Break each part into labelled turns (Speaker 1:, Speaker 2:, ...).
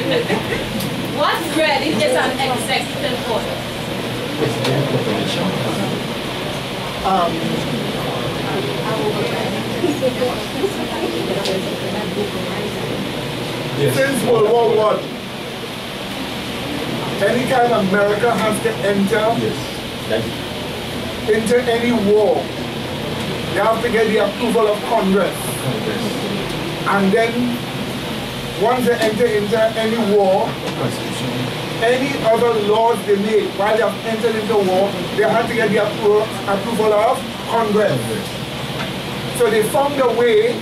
Speaker 1: What really is an executive order?
Speaker 2: Since World War I, anytime America has to enter into any war, they have to get the approval of Congress. And then, once they enter into any war, any other laws they make while they have entered into war, they have to get the approval of Congress. So they found a way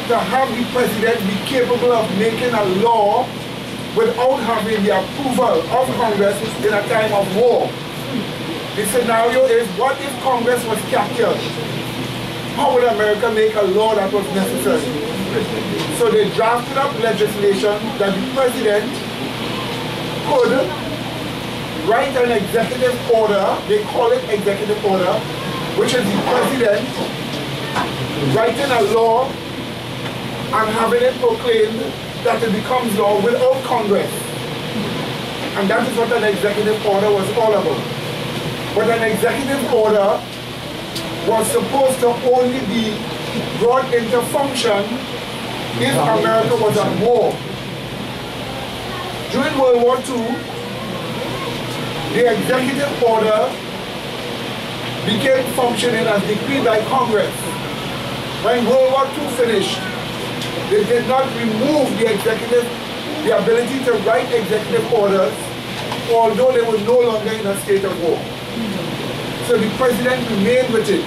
Speaker 2: to have the president be capable of making a law without having the approval of Congress in a time of war. The scenario is, what if Congress was captured? How would America make a law that was necessary? So they drafted up legislation that the president could write an executive order, they call it executive order, which is the president writing a law and having it proclaimed that it becomes law without Congress. And that is what an executive order was all about. But an executive order was supposed to only be brought into function if America was at war. During World War II, the executive order became functioning as decreed by Congress. When World War II finished, they did not remove the ability to write executive orders, although they were no longer in a state of war. So the president remained with it,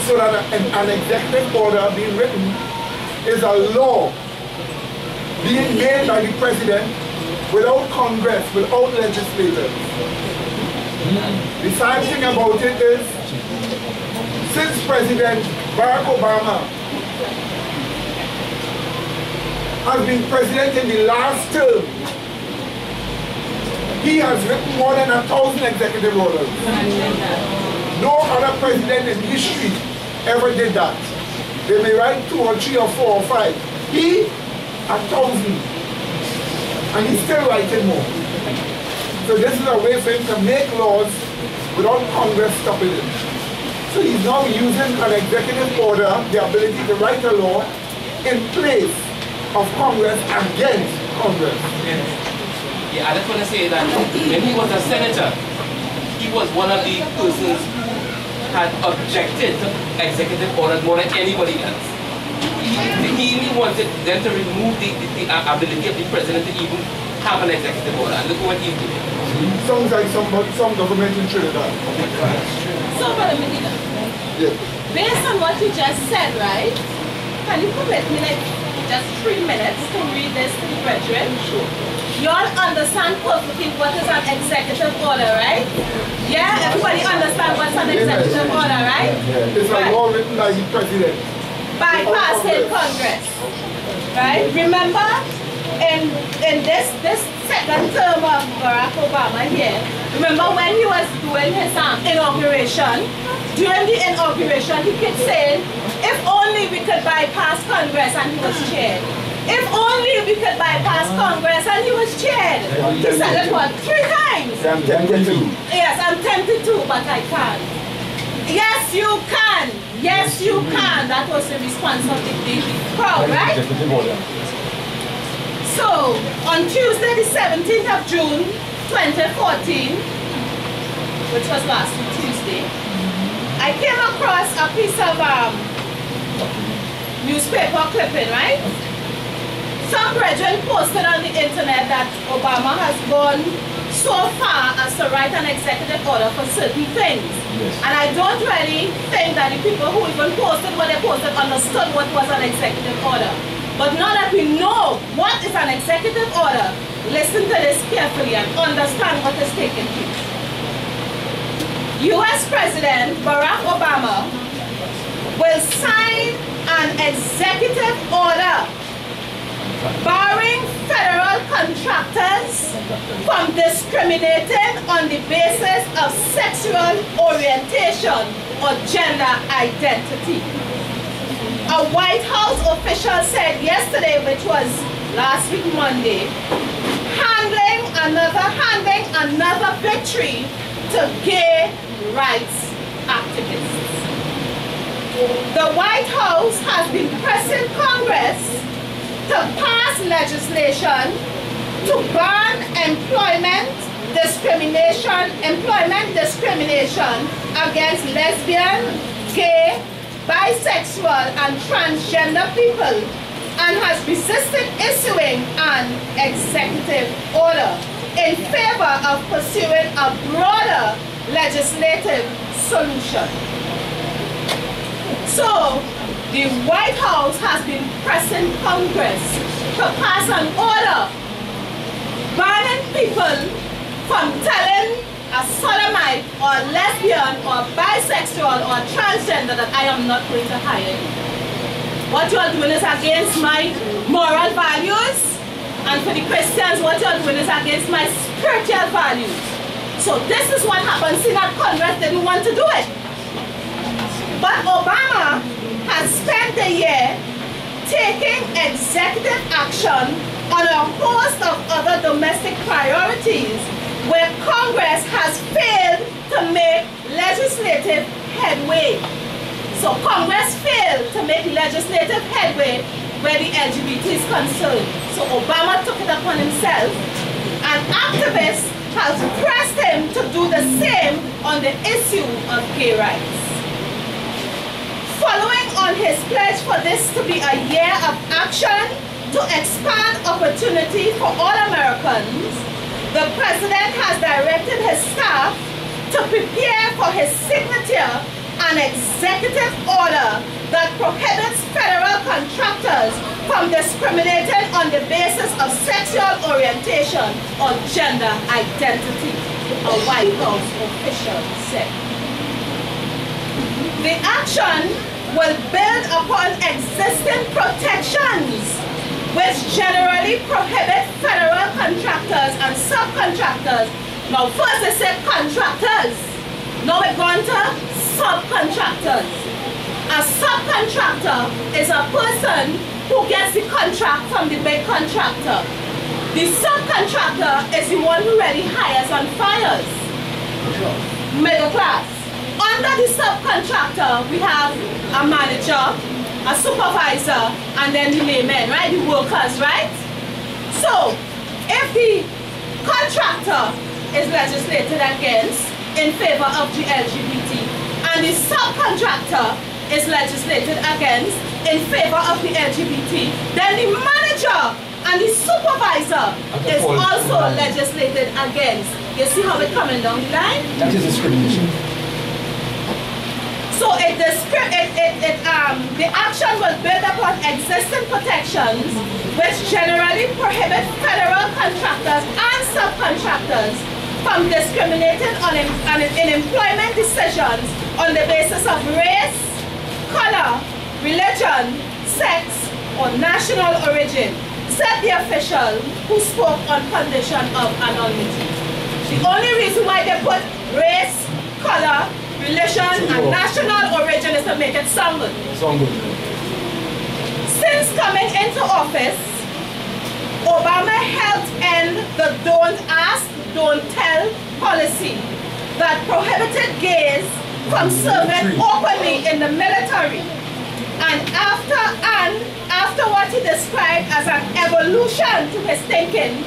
Speaker 2: so that an executive order being written is a law being made by the president without Congress, without legislators. The sad thing about it is, since President Barack Obama has been president in the last term, he has written more than 1,000 executive orders. No other president in history ever did that. They may write 2 or 3 or 4 or 5. He, 1,000. And he's still writing more. So this is a way for him to make laws without Congress stopping it. So he's now using an executive order, the ability to write a law, in place of Congress against Congress.
Speaker 3: Yeah, I just want to say that when he was a senator, he was one of the persons had objected to executive orders more than anybody else. He even wanted them to remove the ability of the president to even have an executive order. And look what he's doing.
Speaker 2: Sounds like some government in Trinidad.
Speaker 1: So, Brother Medina,
Speaker 2: yes.
Speaker 1: Based on what you just said, right, can you permit me like just 3 minutes to read this to the brethren?
Speaker 2: Sure.
Speaker 1: You all understand perfectly what is an executive order, right? Yeah, everybody understand what's an executive order, right?
Speaker 2: It's a law written by the president.
Speaker 1: Bypassing Congress. Right? Remember, in this second term of Barack Obama here, remember when he was doing his inauguration, during the inauguration he kept saying, if only we could bypass Congress, and he was chaired. If only we could bypass Congress, and he was chaired. He said it what, 3 times?
Speaker 2: I'm tempted to.
Speaker 1: Yes, I'm tempted to, but I can't. Yes, you can. Yes, you can. That was the response of the crowd, right? So, on Tuesday, the 17th of June, 2014, which was last week Tuesday, I came across a piece of newspaper clipping, right? Some brethren posted on the internet that Obama has gone so far as to write an executive order for certain things. Yes. And I don't really think that the people who even posted what they posted understood what was an executive order. But now that we know what is an executive order, listen to this carefully and understand what is taking place. U.S. President Barack Obama will sign an executive order barring federal contractors from discriminating on the basis of sexual orientation or gender identity. A White House official said yesterday, which was last week Monday, handing another victory to gay rights activists. The White House has been pressing Congress to pass legislation to ban employment discrimination against lesbian, gay, bisexual, and transgender people, and has resisted issuing an executive order in favor of pursuing a broader legislative solution. So, the White House has been pressing Congress to pass an order banning people from telling a sodomite or lesbian or bisexual or transgender that I am not going to hire you. What you are doing is against my moral values, and for the Christians, what you are doing is against my spiritual values. So this is what happens in that Congress didn't want to do it. But Obama has spent the year taking executive action on a host of other domestic priorities where Congress has failed to make legislative headway. So Congress failed to make legislative headway where the LGBT is concerned. So Obama took it upon himself, and activists have pressed him to do the same on the issue of gay rights. Following on his pledge for this to be a year of action to expand opportunity for all Americans, the President has directed his staff to prepare for his signature an executive order that prohibits federal contractors from discriminating on the basis of sexual orientation or gender identity, a White House official said. The action will build upon existing protections which generally prohibit federal contractors and subcontractors. Now first they said contractors, now we're going to subcontractors. A subcontractor is a person who gets the contract from the big contractor. The subcontractor is the one who really hires and fires. Middle class. Under the subcontractor, we have a manager, a supervisor, and then the laymen, right? The workers, right? So, if the contractor is legislated against in favor of the LGBT, and the subcontractor is legislated against in favor of the LGBT, then the manager and the supervisor is also legislated against. You see how it's coming down the line?
Speaker 4: That is discrimination.
Speaker 1: So the action will build upon existing protections which generally prohibit federal contractors and subcontractors from discriminating in employment decisions on the basis of race, color, religion, sex, or national origin, said the official who spoke on condition of anonymity. The only reason why they put race, color, religion, and national origin is to make it sound good. Since coming into office, Obama helped end the don't ask, don't tell policy that prohibited gays from serving openly in the military. And after what he described as an evolution to his thinking,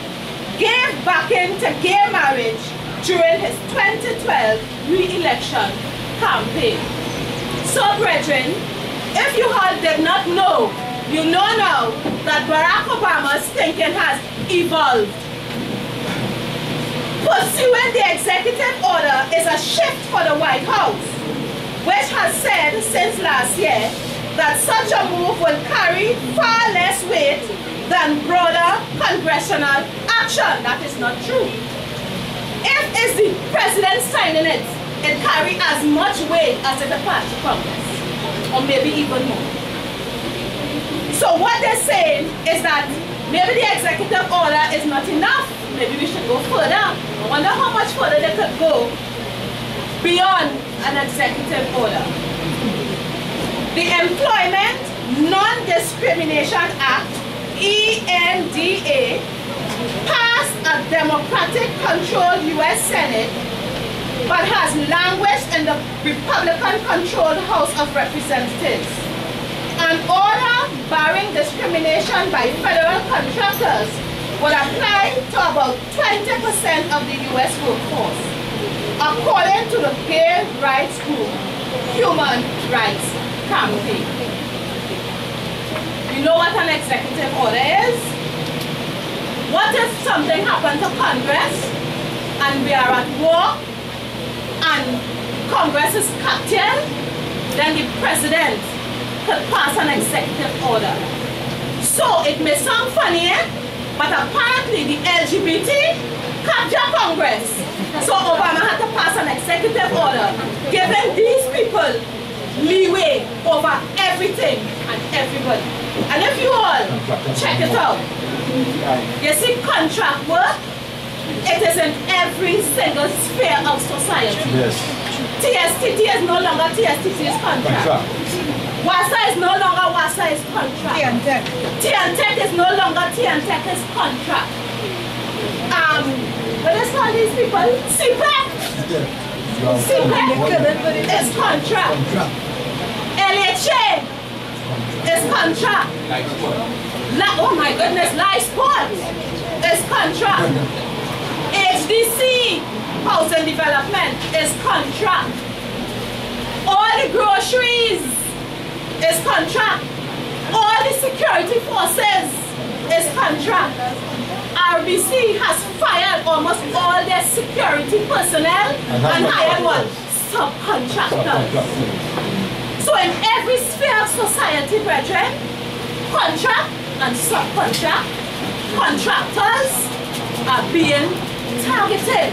Speaker 1: gave backing to gay marriage during his 2012 re-election campaign. So, brethren, if you all did not know, you know now that Barack Obama's thinking has evolved. Pursuing the executive order is a shift for the White House, which has said since last year that such a move will carry far less weight than broader congressional action. That is not true. If it's the president signing it, it carries as much weight as if it passed to Congress, or maybe even more. So what they're saying is that maybe the executive order is not enough. Maybe we should go further. I wonder how much further they could go beyond an executive order. The Employment Non-Discrimination Act ENDA, passed a Democratic-controlled U.S. Senate, but has languished in the Republican-controlled House of Representatives. An order barring discrimination by federal contractors would apply to about 20% of the U.S. workforce, according to the gay rights group Human Rights Campaign. You know what an executive order is? What if something happened to Congress and we are at war and Congress is captured? Then the president could pass an executive order. So it may sound funny, but apparently the LGBT captured Congress. So Obama had to pass an executive order giving these people leeway over everything and everybody. And if you all check it out, you see contract work, it is in every single sphere of society.
Speaker 4: Yes.
Speaker 1: TSTT is no longer TSTT, is contract. WASA is no longer WASA, is contract. TNTEC is no longer TNTEC, is contract. What is all these people? CPEC! CPEC is contract. LHA is contract. Oh my goodness, life sport is contract. HDC, housing development, is contract. All the groceries is contract. All the security forces is contract. RBC has fired almost all their security personnel and hired what? Subcontractors. So in every sphere of society, brethren, contract and subcontract, contractors are being targeted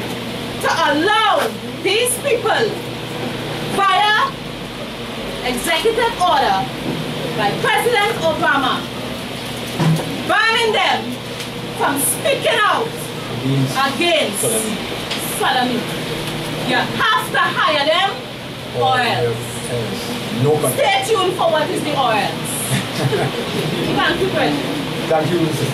Speaker 1: to allow these people via executive order by President Obama banning them from speaking out against sodomy. You have to hire them or else.
Speaker 4: No.
Speaker 1: Stay tuned for what is the or else. Thank you, President.
Speaker 4: Thank you, Mrs.